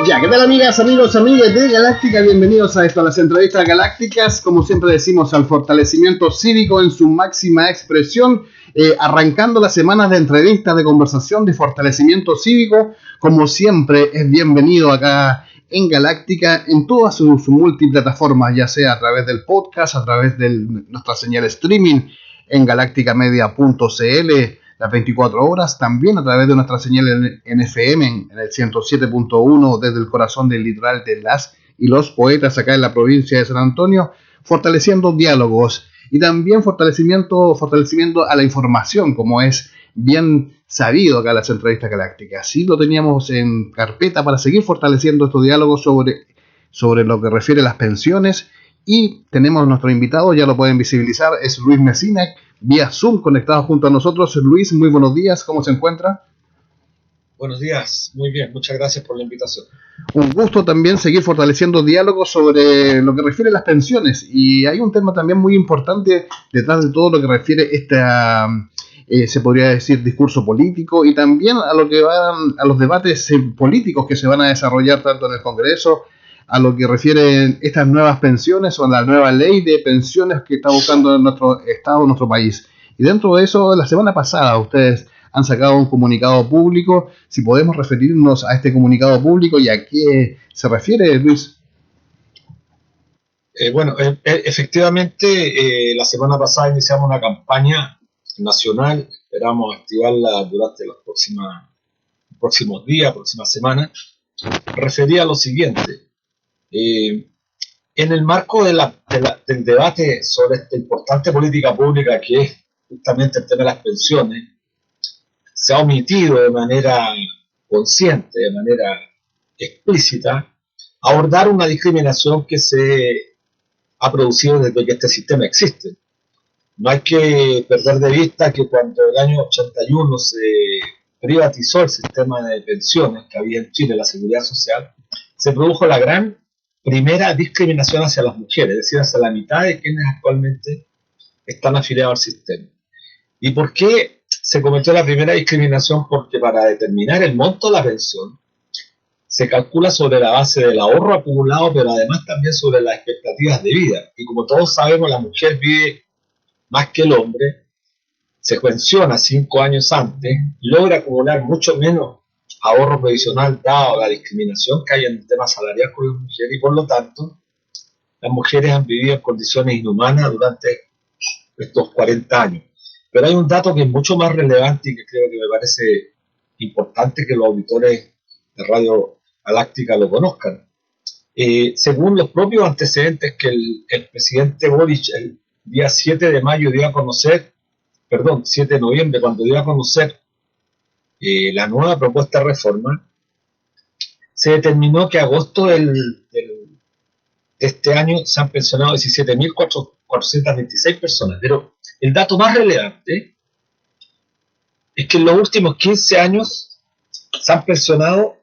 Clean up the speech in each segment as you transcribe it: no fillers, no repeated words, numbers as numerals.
Ya, ¿qué tal amigas, amigos, amigas de Galáctica? Bienvenidos a esto, a las entrevistas galácticas. Como siempre decimos, al fortalecimiento cívico en su máxima expresión, arrancando las semanas de entrevistas, de conversación, de fortalecimiento cívico. Como siempre, es bienvenido acá en Galáctica, en todas sus multiplataformas, ya sea a través del podcast, a través de nuestra señal streaming en galacticamedia.cl, las 24 horas, también a través de nuestra señal en FM, en el 107.1, desde el corazón del litoral de las y los poetas acá en la provincia de San Antonio, fortaleciendo diálogos y también fortalecimiento a la información, como es bien sabido acá en las entrevistas galácticas. Sí, lo teníamos en carpeta para seguir fortaleciendo estos diálogos sobre lo que refiere a las pensiones. Y tenemos nuestro invitado, ya lo pueden visibilizar, es Luis Mesina, vía Zoom, conectado junto a nosotros. Luis, muy buenos días, ¿cómo se encuentra? Buenos días, muy bien, muchas gracias por la invitación. Un gusto también seguir fortaleciendo diálogos sobre lo que refiere a las pensiones. Y hay un tema también muy importante detrás de todo lo que refiere se podría decir, discurso político, y también a lo que van a los debates políticos que se van a desarrollar tanto en el Congreso, a lo que refieren estas nuevas pensiones o la nueva ley de pensiones que está buscando nuestro Estado, nuestro país. Y dentro de eso, la semana pasada ustedes han sacado un comunicado público. Si podemos referirnos a este comunicado público y a qué se refiere, Luis. Efectivamente, la semana pasada iniciamos una campaña nacional, esperamos activarla durante los próximos días, próximas semanas, refería a lo siguiente. En el marco del debate sobre esta importante política pública que es justamente el tema de las pensiones, se ha omitido de manera consciente, de manera explícita, abordar una discriminación que se ha producido desde que este sistema existe. No hay que perder de vista que cuando el año 81 se privatizó el sistema de pensiones que había en Chile, la Seguridad Social, se produjo la gran primera discriminación hacia las mujeres, es decir, hacia la mitad de quienes actualmente están afiliados al sistema. ¿Y por qué se cometió la primera discriminación? Porque para determinar el monto de la pensión se calcula sobre la base del ahorro acumulado, pero además también sobre las expectativas de vida. Y como todos sabemos, la mujer vive más que el hombre, se pensiona 5 años antes, logra acumular mucho menos ahorro previsional dado la discriminación que hay en el tema salarial con las mujeres, y por lo tanto las mujeres han vivido en condiciones inhumanas durante estos 40 años. Pero hay un dato que es mucho más relevante y que creo que me parece importante que los auditores de Radio Galáctica lo conozcan. Según los propios antecedentes que el presidente Boric el día 7 de mayo dio a conocer, 7 de noviembre, cuando dio a conocer la nueva propuesta de reforma, se determinó que a agosto de este año se han pensionado 17.426 personas. Pero el dato más relevante es que en los últimos 15 años se han pensionado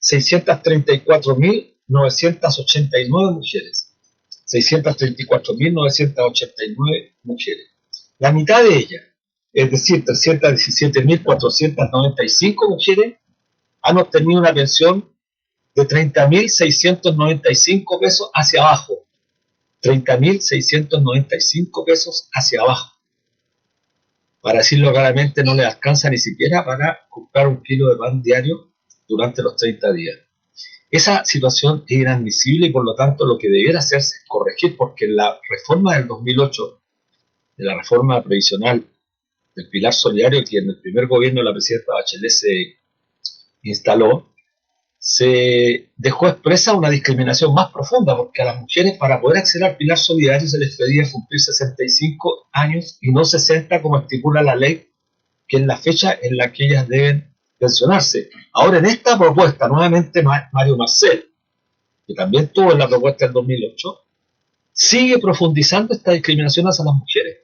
634.989 mujeres. 634.989 mujeres. La mitad de ellas, es decir, 317.495 mujeres, han obtenido una pensión de 30.695 pesos hacia abajo. 30.695 pesos hacia abajo. Para decirlo claramente, no les alcanza ni siquiera para comprar un kilo de pan diario durante los 30 días. Esa situación es inadmisible y por lo tanto lo que debiera hacerse es corregir, porque la reforma del 2008, de la reforma previsional del pilar solidario que en el primer gobierno de la presidenta Bachelet se instaló, se dejó expresa una discriminación más profunda, porque a las mujeres para poder acceder al pilar solidario se les pedía cumplir 65 años y no 60 como estipula la ley, que es la fecha en la que ellas deben pensionarse. Ahora en esta propuesta, nuevamente Mario Marcel, que también tuvo en la propuesta del 2008, sigue profundizando esta discriminación hacia las mujeres.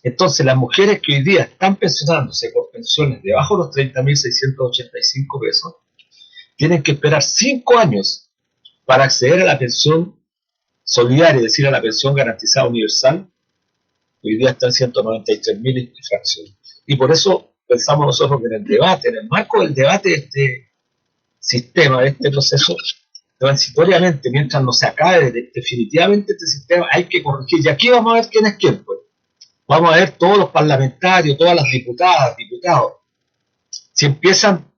Entonces las mujeres que hoy día están pensionándose por pensiones debajo de los 30.685 pesos, tienen que esperar 5 años para acceder a la pensión solidaria, es decir, a la pensión garantizada universal. Hoy día están 193.000 y fracción. Y por eso pensamos nosotros que en el marco del debate de este sistema, de este proceso, transitoriamente, mientras no se acabe definitivamente este sistema, hay que corregir. Y aquí vamos a ver quién es quién, pues. Vamos a ver todos los parlamentarios, todas las diputadas, diputados, si empiezan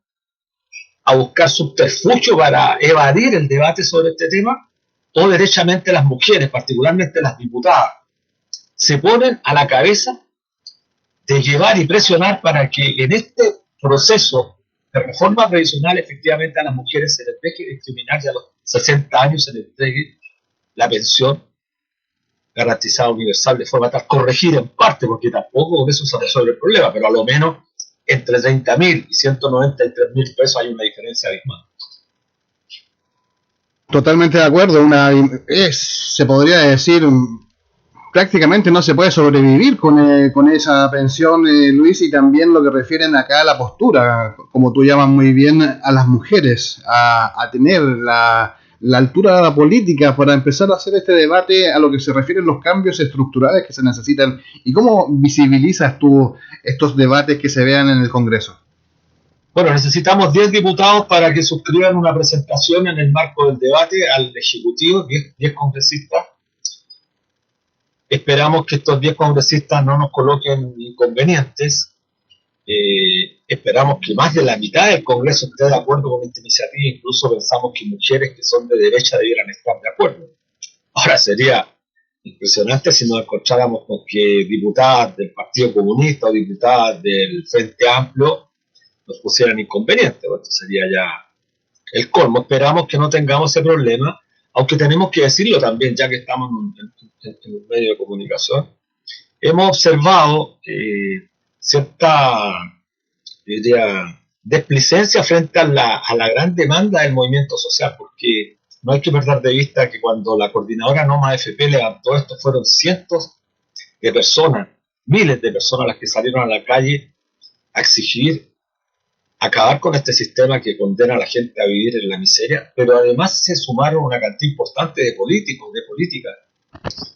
a buscar subterfugio para evadir el debate sobre este tema, o derechamente las mujeres, particularmente las diputadas, se ponen a la cabeza de llevar y presionar para que en este proceso de reforma previsional efectivamente a las mujeres se les deje de discriminar y a los 60 años se les entregue la pensión garantizada universal de forma tal, corregir en parte, porque tampoco con eso se resuelve el problema, pero a lo menos entre 30.000 y 193.000 pesos hay una diferencia abismal. Totalmente de acuerdo. Se podría decir, prácticamente no se puede sobrevivir con esa pensión, Luis, y también lo que refieren acá a la postura, como tú llamas muy bien, a las mujeres, a tener la altura política para empezar a hacer este debate a lo que se refieren los cambios estructurales que se necesitan. ¿Y cómo visibilizas tú estos debates que se vean en el Congreso? Bueno, necesitamos 10 diputados para que suscriban una presentación en el marco del debate al Ejecutivo, 10 congresistas. Esperamos que estos 10 congresistas no nos coloquen inconvenientes. Esperamos que más de la mitad del Congreso esté de acuerdo con esta iniciativa. Incluso pensamos que mujeres que son de derecha debieran estar de acuerdo. Ahora sería impresionante si nos encontráramos con que diputadas del Partido Comunista o diputadas del Frente Amplio nos pusieran inconvenientes. Bueno, esto sería ya el colmo. Esperamos que no tengamos ese problema, aunque tenemos que decirlo también, ya que estamos en un medio de comunicación. Hemos observado cierta, diría, desplicencia frente a la gran demanda del movimiento social, porque no hay que perder de vista que cuando la coordinadora Noma AFP levantó esto, fueron cientos de personas, miles de personas las que salieron a la calle a exigir acabar con este sistema que condena a la gente a vivir en la miseria, pero además se sumaron una cantidad importante de políticos, de políticas,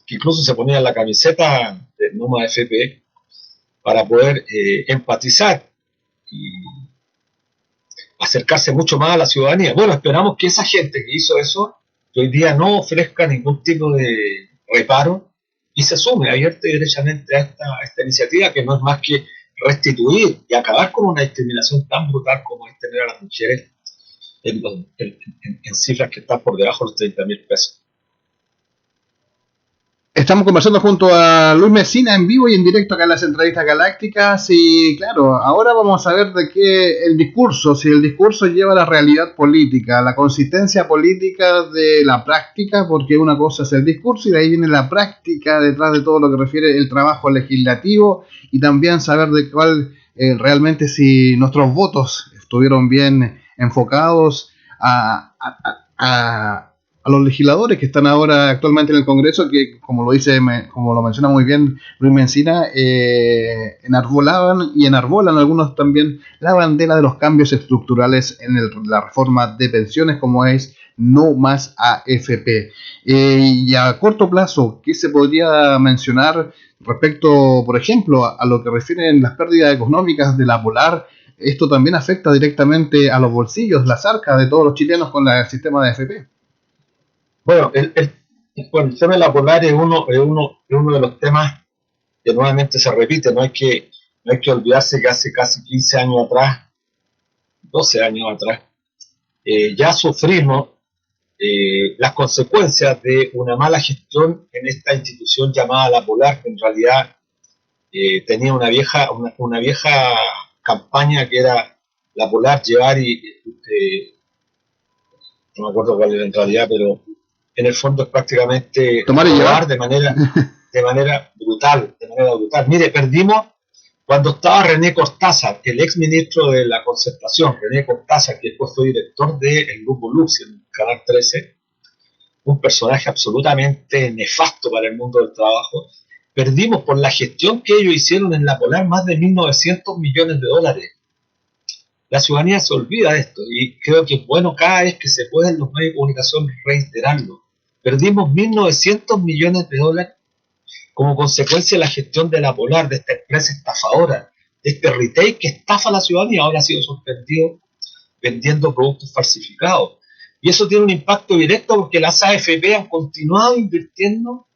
que incluso se ponían la camiseta de Noma AFP para poder empatizar y acercarse mucho más a la ciudadanía. Bueno, esperamos que esa gente que hizo eso, que hoy día no ofrezca ningún tipo de reparo y se sume abierta y derechamente a esta iniciativa, que no es más que restituir y acabar con una discriminación tan brutal como es tener a las mujeres en cifras que están por debajo de los 30.000 pesos. Estamos conversando junto a Luis Mesina en vivo y en directo acá en las entrevistas galácticas y claro, ahora vamos a ver de qué el discurso, si el discurso lleva a la realidad política, la consistencia política de la práctica, porque una cosa es el discurso y de ahí viene la práctica detrás de todo lo que refiere el trabajo legislativo y también saber de cuál realmente si nuestros votos estuvieron bien enfocados a los legisladores que están ahora actualmente en el Congreso, que como lo menciona muy bien Luis Mencina, enarbolaban y enarbolan algunos también la bandera de los cambios estructurales en la reforma de pensiones, como es No Más AFP. Y a corto plazo, ¿qué se podría mencionar respecto, por ejemplo, a lo que refieren las pérdidas económicas de la Polar? Esto también afecta directamente a los bolsillos, las arcas de todos los chilenos con el sistema de AFP. Bueno, el tema de la Polar es uno de los temas que nuevamente se repite. No hay que olvidarse que hace casi 15 años atrás, 12 años atrás, ya sufrimos las consecuencias de una mala gestión en esta institución llamada la Polar, que en realidad tenía una vieja campaña que era la Polar llevar no me acuerdo cuál era en realidad, pero en el fondo es prácticamente tomar y llevar de manera brutal. Mire, perdimos cuando estaba René Cortázar, el ex ministro de la Concertación, René Cortázar, que después fue director del Grupo Lux en Canal 13, un personaje absolutamente nefasto para el mundo del trabajo. Perdimos por la gestión que ellos hicieron en la Polar más de 1.900 millones de dólares. La ciudadanía se olvida de esto y creo que es bueno cada vez que se puede en los medios de comunicación reiterarlo. Perdimos 1.900 millones de dólares como consecuencia de la gestión de la Polar, de esta empresa estafadora, de este retail que estafa a la ciudadanía. Ahora ha sido suspendido vendiendo productos falsificados. Y eso tiene un impacto directo porque las AFP han continuado invirtiendo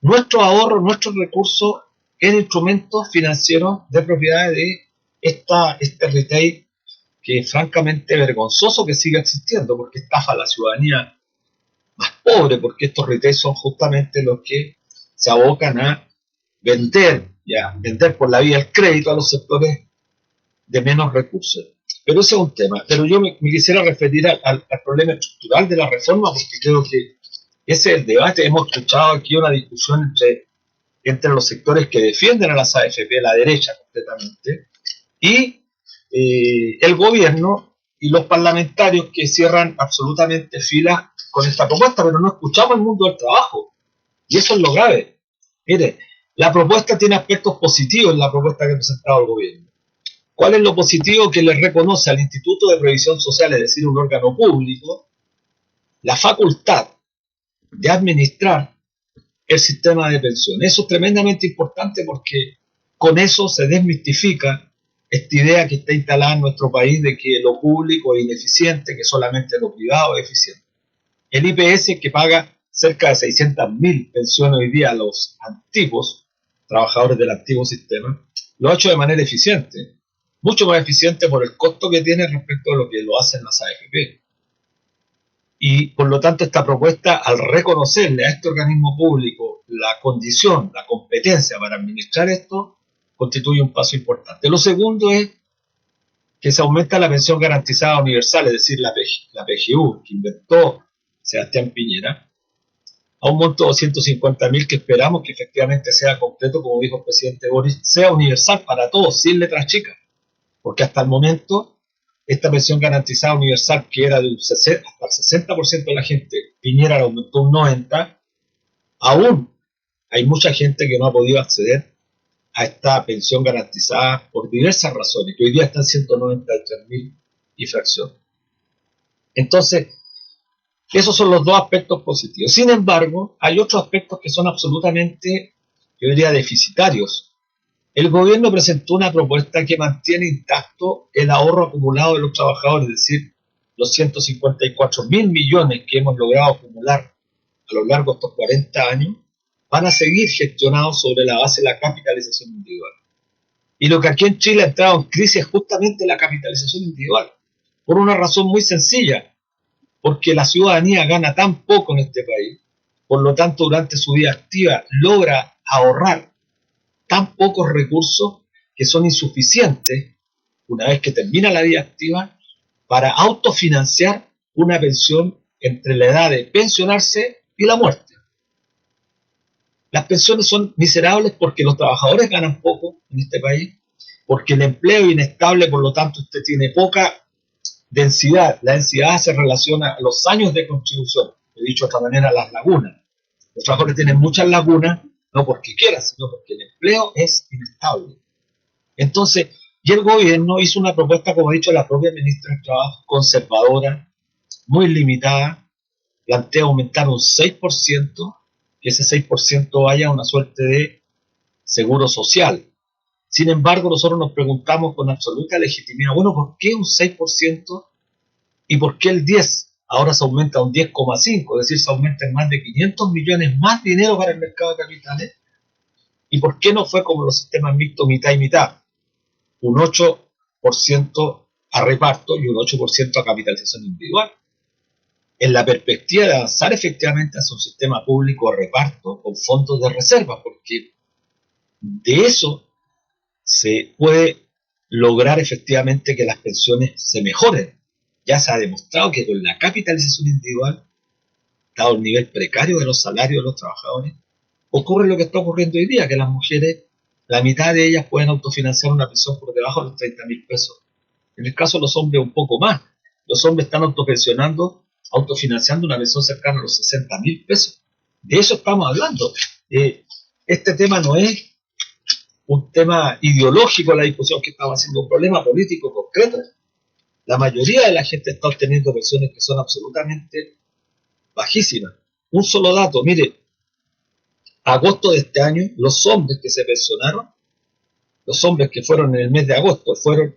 nuestros ahorros, nuestros recursos en instrumentos financieros de propiedad de este retail que es francamente vergonzoso que siga existiendo porque estafa a la ciudadanía más pobre, porque estos retails son justamente los que se abocan a vender por la vía del crédito a los sectores de menos recursos. Pero ese es un tema. Pero yo me quisiera referir al problema estructural de la reforma, porque creo que ese es el debate. Hemos escuchado aquí una discusión entre los sectores que defienden a las AFP, la derecha completamente, y el gobierno y los parlamentarios que cierran absolutamente filas con esta propuesta, pero no escuchamos el mundo del trabajo. Y eso es lo grave. Mire, la propuesta tiene aspectos positivos, la propuesta que ha presentado el gobierno. ¿Cuál es lo positivo? Que le reconoce al Instituto de Previsión Social, es decir, un órgano público, la facultad de administrar el sistema de pensiones. Eso es tremendamente importante porque con eso se desmistifica esta idea que está instalada en nuestro país de que lo público es ineficiente, que solamente lo privado es eficiente. El IPS, que paga cerca de 600.000 pensiones hoy día a los antiguos, trabajadores del antiguo sistema, lo ha hecho de manera eficiente, mucho más eficiente por el costo que tiene respecto a lo que lo hacen las AFP. Y por lo tanto esta propuesta, al reconocerle a este organismo público la condición, la competencia para administrar esto, constituye un paso importante. Lo segundo es que se aumenta la pensión garantizada universal, es decir, la PGU, que inventó Sebastián Piñera, a un monto de 250.000 que esperamos que efectivamente sea completo, como dijo el presidente Boris, sea universal para todos, sin letras chicas. Porque hasta el momento, esta pensión garantizada universal, que era de hasta el 60% de la gente, Piñera la aumentó un 90%, aún hay mucha gente que no ha podido acceder a esta pensión garantizada por diversas razones, que hoy día están 193.000 y fracción. Entonces, esos son los dos aspectos positivos. Sin embargo, hay otros aspectos que son absolutamente, yo diría, deficitarios. El gobierno presentó una propuesta que mantiene intacto el ahorro acumulado de los trabajadores, es decir, los 154.000 millones que hemos logrado acumular a lo largo de estos 40 años, van a seguir gestionados sobre la base de la capitalización individual. Y lo que aquí en Chile ha entrado en crisis es justamente la capitalización individual, por una razón muy sencilla, porque la ciudadanía gana tan poco en este país, por lo tanto durante su vida activa logra ahorrar tan pocos recursos que son insuficientes, una vez que termina la vida activa, para autofinanciar una pensión entre la edad de pensionarse y la muerte. Las pensiones son miserables porque los trabajadores ganan poco en este país, porque el empleo es inestable, por lo tanto usted tiene poca densidad. La densidad se relaciona a los años de contribución, he dicho de otra manera, las lagunas. Los trabajadores tienen muchas lagunas, no porque quieran, sino porque el empleo es inestable. Entonces, y el gobierno hizo una propuesta, como ha dicho la propia ministra del Trabajo, conservadora, muy limitada, plantea aumentar un 6%, que ese 6% vaya a una suerte de seguro social. Sin embargo, nosotros nos preguntamos con absoluta legitimidad, bueno, ¿por qué un 6% y por qué el 10%? Ahora se aumenta a un 10,5%, es decir, se aumenta en más de 500 millones más dinero para el mercado de capitales. ¿Y por qué no fue como los sistemas mixtos mitad y mitad? Un 8% a reparto y un 8% a capitalización individual. En la perspectiva de avanzar efectivamente hacia un sistema público de reparto con fondos de reserva, porque de eso se puede lograr efectivamente que las pensiones se mejoren. Ya se ha demostrado que con la capitalización individual, dado el nivel precario de los salarios de los trabajadores, ocurre lo que está ocurriendo hoy día, que las mujeres, la mitad de ellas pueden autofinanciar una pensión por debajo de los 30.000 pesos. En el caso de los hombres, un poco más. Los hombres están autofinanciando una pensión cercana a los 60.000 pesos. De eso estamos hablando. Este tema no es un tema ideológico, la discusión que estamos haciendo, un problema político concreto. La mayoría de la gente está obteniendo pensiones que son absolutamente bajísimas. Un solo dato, mire, agosto de este año, los hombres que se pensionaron, los hombres que fueron en el mes de agosto, fueron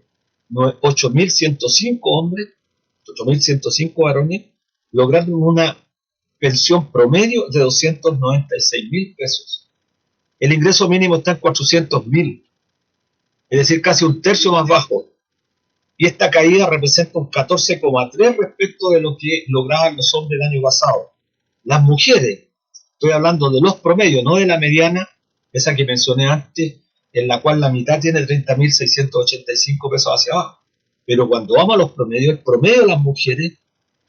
8.105 hombres, 8.105 varones, lograron una pensión promedio de 296.000 pesos. El ingreso mínimo está en 400.000, es decir, casi un tercio más bajo. Y esta caída representa un 14,3% respecto de lo que lograban los hombres el año pasado. Las mujeres, estoy hablando de los promedios, no de la mediana, esa que mencioné antes, en la cual la mitad tiene 30.685 pesos hacia abajo. Pero cuando vamos a los promedios, el promedio de las mujeres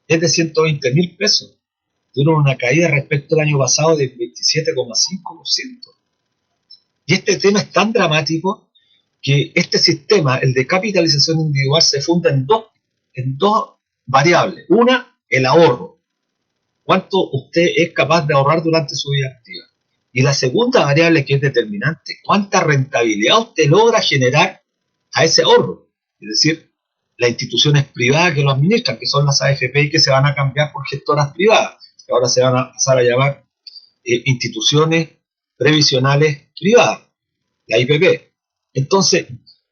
es de 120.000 pesos. Tuvieron una caída respecto al año pasado del 27,5%. Y este tema es tan dramático que este sistema, el de capitalización individual, se funda en dos variables. Una, el ahorro. ¿Cuánto usted es capaz de ahorrar durante su vida activa? Y la segunda variable que es determinante, ¿cuánta rentabilidad usted logra generar a ese ahorro? Es decir, las instituciones privadas que lo administran, que son las AFP y que se van a cambiar por gestoras privadas, que ahora se van a pasar a llamar instituciones previsionales privadas, la IPP. Entonces,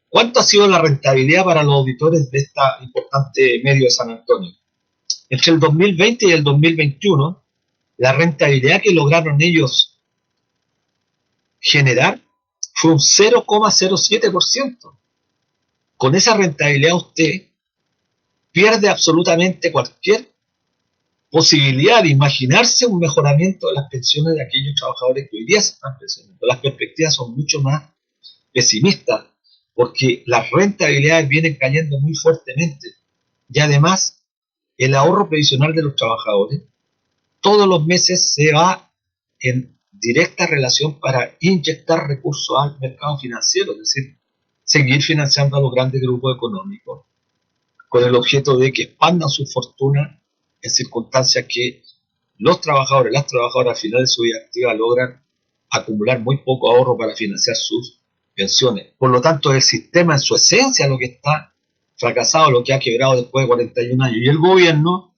¿cuánto ha sido la rentabilidad para los auditores de esta importante medio de San Antonio? Entre el 2020 y el 2021, la rentabilidad que lograron ellos generar fue un 0,07%. Con esa rentabilidad usted pierde absolutamente cualquier posibilidad de imaginarse un mejoramiento de las pensiones de aquellos trabajadores que hoy día se están pensionando. Las perspectivas son mucho más pesimistas porque las rentabilidades vienen cayendo muy fuertemente y además el ahorro previsional de los trabajadores todos los meses se va en directa relación para inyectar recursos al mercado financiero, es decir, seguir financiando a los grandes grupos económicos con el objeto de que expandan su fortuna en circunstancias que los trabajadores, las trabajadoras al final de su vida activa logran acumular muy poco ahorro para financiar sus pensiones. Por lo tanto, el sistema en su esencia lo que está fracasado, lo que ha quebrado después de 41 años. Y el gobierno,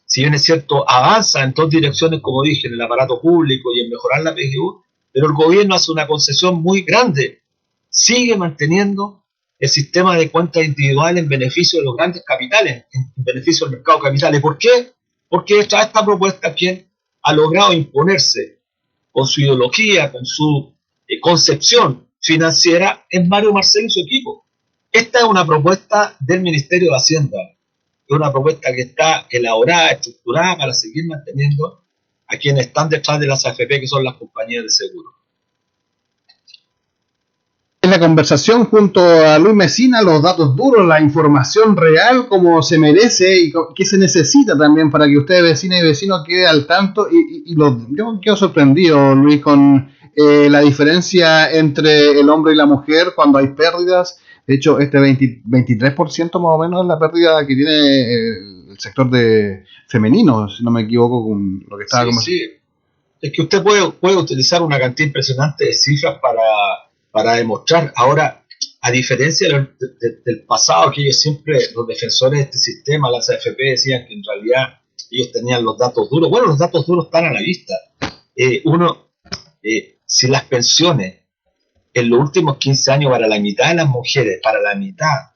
si bien es cierto, avanza en dos direcciones, como dije, en el aparato público y en mejorar la PGU, pero el gobierno hace una concesión muy grande. Sigue manteniendo el sistema de cuentas individuales en beneficio de los grandes capitales, en beneficio del mercado de capitales. ¿Por qué? Porque detrás de esta propuesta quien ha logrado imponerse con su ideología, con su concepción financiera, es Mario Marcel y su equipo. Esta es una propuesta del Ministerio de Hacienda, es una propuesta que está elaborada, estructurada para seguir manteniendo a quienes están detrás de las AFP, que son las compañías de seguro. En la conversación junto a Luis Mesina, los datos duros, la información real como se merece y que se necesita también para que usted, vecina y vecino, quede al tanto. Yo quedo sorprendido, Luis, con la diferencia entre el hombre y la mujer cuando hay pérdidas. De hecho, este 23% más o menos es la pérdida que tiene el sector de femenino, si no me equivoco con lo que estaba conversando. Sí. Es que usted puede utilizar una cantidad impresionante de cifras para demostrar. Ahora, a diferencia del pasado, que ellos siempre, los defensores de este sistema, las AFP, decían que en realidad ellos tenían los datos duros. Bueno, los datos duros están a la vista. Si las pensiones en los últimos 15 años para la mitad de las mujeres, para la mitad,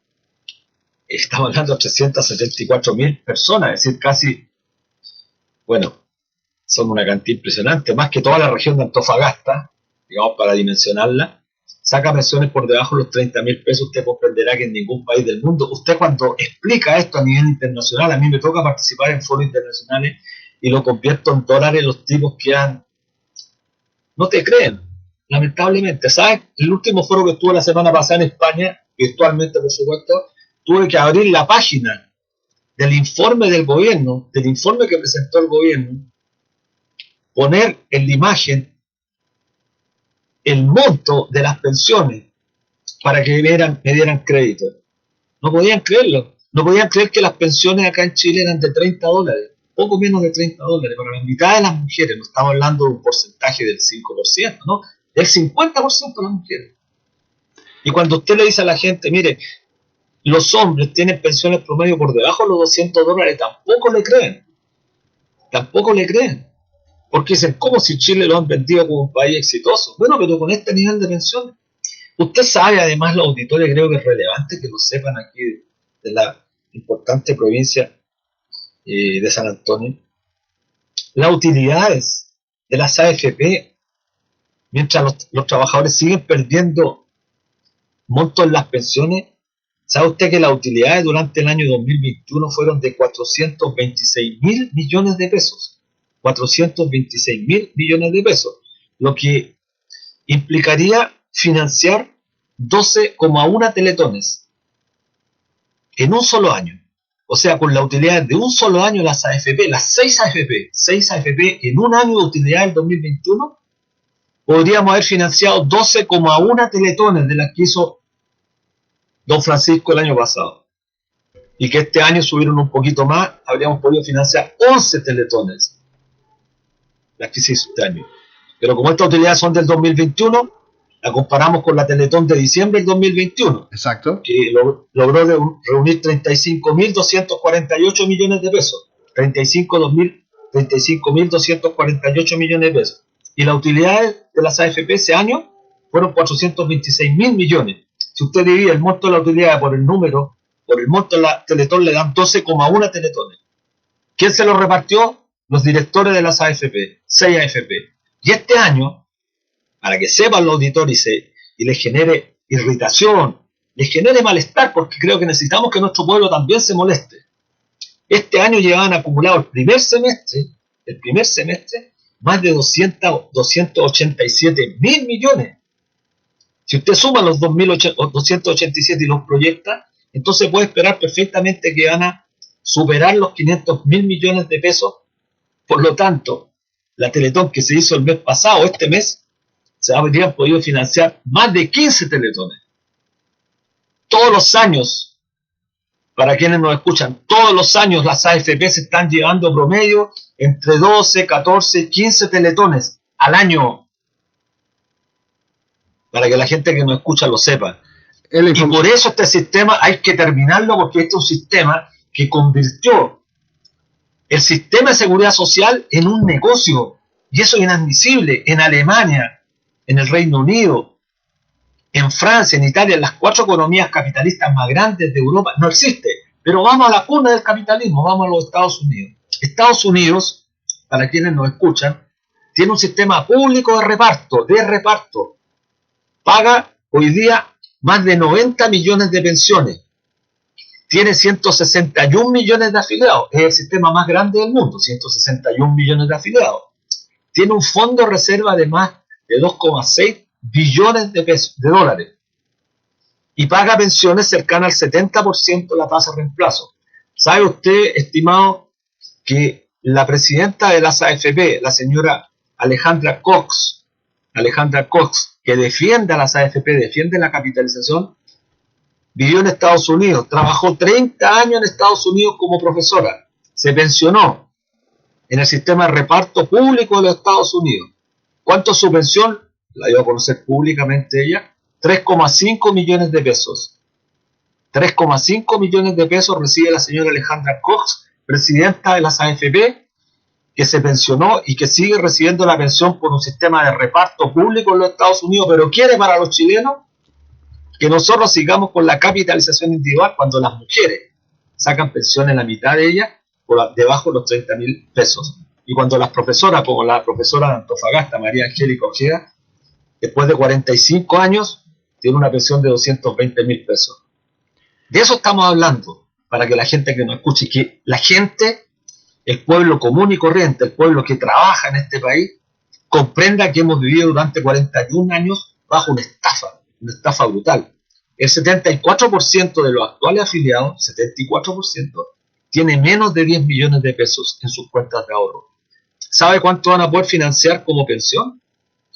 estamos hablando de 374.000 personas, es decir, casi, bueno, son una cantidad impresionante, más que toda la región de Antofagasta, digamos, para dimensionarla, saca pensiones por debajo de los 30.000 pesos. Usted comprenderá que en ningún país del mundo, usted cuando explica esto a nivel internacional, a mí me toca participar en foros internacionales y lo convierto en dólares, los tipos quedan, no te creen, lamentablemente. ¿Sabes? El último foro que estuve la semana pasada en España, virtualmente por supuesto, tuve que abrir la página del informe del gobierno, del informe que presentó el gobierno, poner en la imagen el monto de las pensiones para que me dieran crédito. No podían creerlo. No podían creer que las pensiones acá en Chile eran de $30, poco menos de $30, para la mitad de las mujeres. No estamos hablando de un porcentaje del 5%, ¿no? Del 50% de las mujeres. Y cuando usted le dice a la gente, mire, los hombres tienen pensiones promedio por debajo de los $200, tampoco le creen. Tampoco le creen. Porque dicen, ¿cómo si Chile lo han vendido como un país exitoso? Bueno, pero con este nivel de pensiones. Usted sabe, además, los auditores, creo que es relevante que lo sepan aquí de la importante provincia, de San Antonio, las utilidades de las AFP, mientras los trabajadores siguen perdiendo montos en las pensiones. ¿Sabe usted que las utilidades durante el año 2021 fueron de 426.000 millones de pesos? 426.000 millones de pesos, lo que implicaría financiar 12,1 teletones en un solo año. O sea, con la utilidad de un solo año, las AFP, las 6 AFP en un año de utilidad del 2021, podríamos haber financiado 12,1 teletones de las que hizo don Francisco el año pasado. Y que este año subieron un poquito más, habríamos podido financiar 11 teletones, las que se hizo este año. Pero como estas utilidades son del 2021, la comparamos con la Teletón de diciembre del 2021. Exacto. Que logró reunir 35.248 millones de pesos. 35.248 millones de pesos. Y las utilidades de las AFP ese año fueron 426.000 millones. Si usted divide el monto de la utilidad por el número, por el monto de la Teletón, le dan 12,1 teletones. ¿Quién se lo repartió? Los directores de las AFP, 6 AFP. Y este año, para que sepan los auditores y les genere irritación, les genere malestar, porque creo que necesitamos que nuestro pueblo también se moleste. Este año llevaban acumulado el primer semestre, más de 287.000 millones. Si usted suma los 2.287 y los proyecta, entonces puede esperar perfectamente que van a superar los 500.000 millones de pesos. Por lo tanto, la Teletón que se hizo el mes pasado, este mes, se habrían podido financiar más de 15 teletones. Todos los años, para quienes nos escuchan, todos los años las AFP se están llevando promedio entre 12, 14, 15 teletones al año. Para que la gente que nos escucha lo sepa. Y por eso este sistema hay que terminarlo, porque este es un sistema que convirtió el sistema de seguridad social en un negocio. Y eso es inadmisible. En Alemania, en el Reino Unido, en Francia, en Italia, en las 4 economías capitalistas más grandes de Europa, no existe. Pero vamos a la cuna del capitalismo, vamos a los Estados Unidos. Estados Unidos, para quienes nos escuchan, tiene un sistema público de reparto. Paga hoy día más de 90 millones de pensiones. Tiene 161 millones de afiliados. Es el sistema más grande del mundo, 161 millones de afiliados. Tiene un fondo de reserva de más de 2,6 billones de dólares. Y paga pensiones cercanas al 70% de la tasa de reemplazo. ¿Sabe usted, estimado, que la presidenta de las AFP, la señora Alejandra Cox, que defiende a las AFP, defiende la capitalización, vivió en Estados Unidos, trabajó 30 años en Estados Unidos como profesora, se pensionó en el sistema de reparto público de los Estados Unidos? ¿Cuánto es su pensión? La dio a conocer públicamente ella, 3,5 millones de pesos. 3,5 millones de pesos recibe la señora Alejandra Cox, presidenta de las AFP, que se pensionó y que sigue recibiendo la pensión por un sistema de reparto público en los Estados Unidos, pero quiere para los chilenos que nosotros sigamos con la capitalización individual cuando las mujeres sacan pensión en la mitad de ellas, por debajo de los 30.000 pesos. Y cuando las profesoras, como la profesora de Antofagasta, María Angélica Ojeda, después de 45 años, tiene una pensión de 220.000 pesos. De eso estamos hablando, para que la gente que nos escuche, que la gente, el pueblo común y corriente, el pueblo que trabaja en este país, comprenda que hemos vivido durante 41 años bajo una estafa brutal. El 74% de los actuales afiliados, 74%, tiene menos de 10 millones de pesos en sus cuentas de ahorro. ¿Sabe cuánto van a poder financiar como pensión?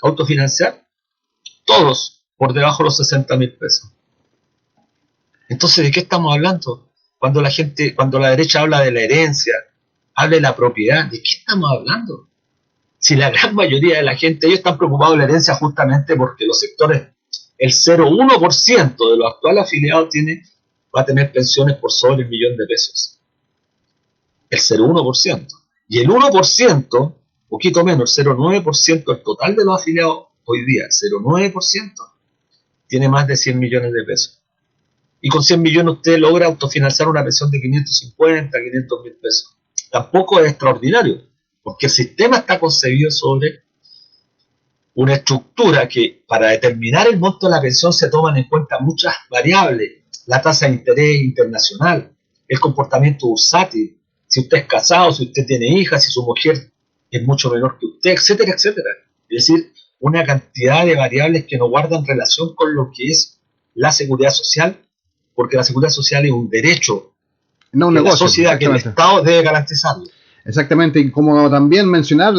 ¿Autofinanciar? Todos por debajo de los 60.000 pesos. Entonces, ¿de qué estamos hablando? Cuando la derecha habla de la herencia, habla de la propiedad, ¿de qué estamos hablando? Si la gran mayoría de la gente, ellos están preocupados de la herencia justamente porque los sectores, el 0,1% de los actuales afiliados va a tener pensiones por sobre el millón de pesos. El 0,1%. Y el 1%, poquito menos, el 0,9% del total de los afiliados hoy día, el 0,9%, tiene más de 100 millones de pesos. Y con 100 millones usted logra autofinanciar una pensión de 550, 500.000 pesos. tampoco es extraordinario, porque el sistema está concebido sobre una estructura que para determinar el monto de la pensión se toman en cuenta muchas variables, la tasa de interés internacional, el comportamiento bursátil, si usted es casado, si usted tiene hijas, si su mujer es mucho menor que usted, etcétera, etcétera. Es decir, una cantidad de variables que no guardan relación con lo que es la seguridad social, porque la seguridad social es un derecho no un que negocio, la sociedad, que el Estado debe garantizarlo. Exactamente, y como también mencionar,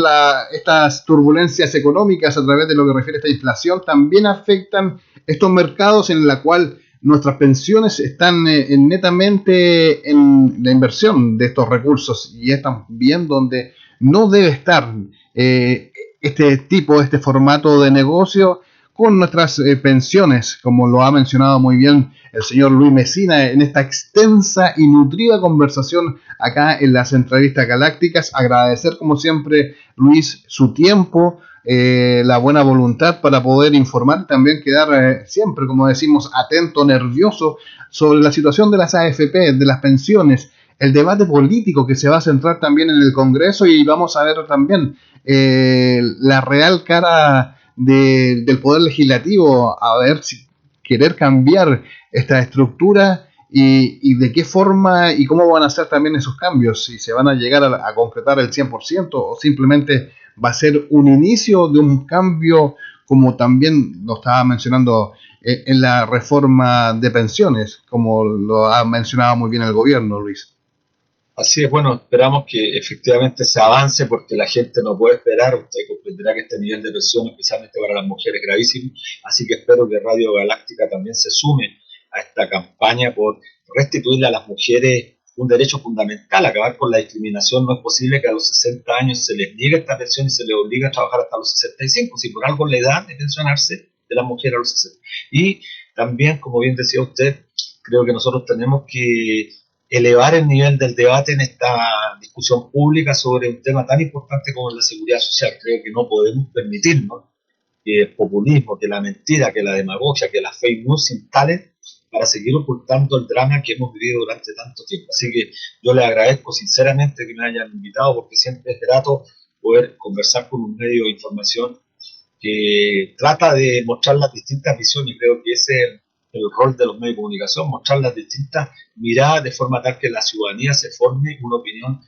estas turbulencias económicas a través de lo que refiere a esta inflación también afectan estos mercados en la cual nuestras pensiones están netamente en la inversión de estos recursos y es también donde no debe estar este formato de negocio con nuestras pensiones, como lo ha mencionado muy bien el señor Luis Mesina en esta extensa y nutrida conversación acá en las entrevistas galácticas. Agradecer como siempre, Luis, su tiempo, la buena voluntad para poder informar y también quedar siempre, como decimos, atento, nervioso sobre la situación de las AFP, de las pensiones, el debate político que se va a centrar también en el Congreso y vamos a ver también la real cara del Poder Legislativo, a ver si querer cambiar esta estructura y de qué forma y cómo van a ser también esos cambios, si se van a llegar a concretar el 100% o simplemente va a ser un inicio de un cambio, como también lo estaba mencionando en la reforma de pensiones, como lo ha mencionado muy bien el gobierno, Luis. Así es, bueno, esperamos que efectivamente se avance porque la gente no puede esperar. Usted comprenderá que este nivel de presión, especialmente para las mujeres, es gravísimo. Así que espero que Radio Galáctica también se sume a esta campaña por restituirle a las mujeres un derecho fundamental, acabar con la discriminación. No es posible que a los 60 años se les niegue esta pensión y se les obligue a trabajar hasta los 65, si por algo la edad de pensionarse de las mujeres a los 60. Y también, como bien decía usted, creo que nosotros tenemos que elevar el nivel del debate en esta discusión pública sobre un tema tan importante como la seguridad social. Creo que no podemos permitirnos que el populismo, que la mentira, que la demagogia, que las fake news se instalen para seguir ocultando el drama que hemos vivido durante tanto tiempo. Así que yo les agradezco sinceramente que me hayan invitado porque siempre es grato poder conversar con un medio de información que trata de mostrar las distintas visiones. Creo que ese es el rol de los medios de comunicación, mostrar las distintas miradas de forma tal que la ciudadanía se forme una opinión,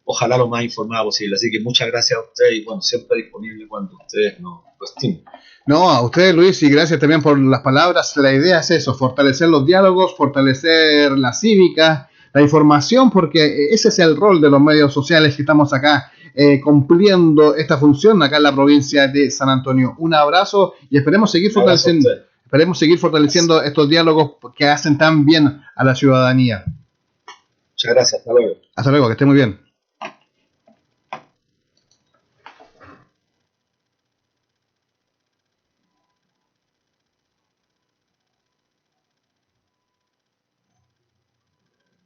ojalá lo más informada posible. Así que muchas gracias a ustedes y bueno, siempre disponible cuando ustedes lo estimen. No, a ustedes, Luis, y gracias también por las palabras. La idea es eso, fortalecer los diálogos, fortalecer la cívica, la información, porque ese es el rol de los medios sociales que estamos acá cumpliendo esta función acá en la provincia de San Antonio. Un abrazo y esperemos seguir fortaleciendo estos diálogos que hacen tan bien a la ciudadanía. Muchas gracias, hasta luego. Hasta luego, que esté muy bien.